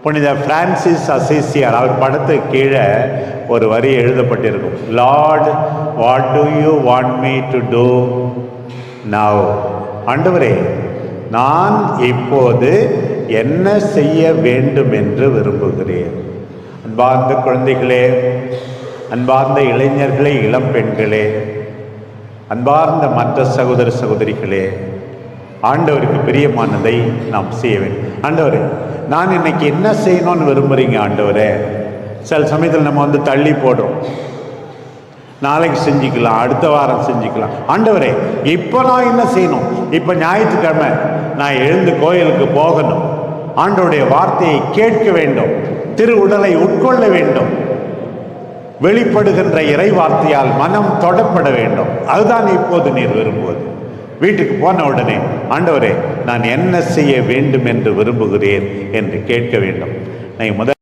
புனித பிரான்சிஸ் அசிசியார் அவர் படத்துக்கு கீழே ஒரு வரி எழுதப்பட்டிருக்கும். Lord, what do you want me to do now? ஆண்டவரே, நான் இப்போது என்ன செய்ய வேண்டும் என்று விரும்புகிறேன். அன்பார்ந்த குழந்தைகளே, அன்பார்ந்த இளைஞர்களே, இளம் பெண்களே, அன்பார்ந்த மற்ற சகோதர சகோதரிகளே, ஆண்டவருக்கு பிரியமானதை நாம் செய்ய வேண்டும். ஆண்டவரே, நான் இன்னைக்கு என்ன செய்யணும்னு விரும்புகிறீங்க ஆண்டவரே? சில சமயத்தில் நம்ம தள்ளி போடுறோம். நாளைக்கு செஞ்சுக்கலாம், அடுத்த வாரம் செஞ்சுக்கலாம். ஆண்டவரே, இப்போ நான் என்ன செய்யணும்? இப்போ ஞாயிற்றுக்கிழமை நான் எழுந்து கோயிலுக்கு போகணும், ஆண்டவருடைய வார்த்தையை கேட்க வேண்டும், திரு உடலை உட்கொள்ள வேண்டும், வெளிப்படுகின்ற இறை வார்த்தையால் மனம் தொடப்பட வேண்டும். அதுதான் இப்போது நீர் விரும்புவது. வீட்டுக்கு போன உடனே, ஆண்டவரே, நான் என்ன செய்ய வேண்டும் என்று விரும்புகிறேன் என்று கேட்க வேண்டும். நான் முதல்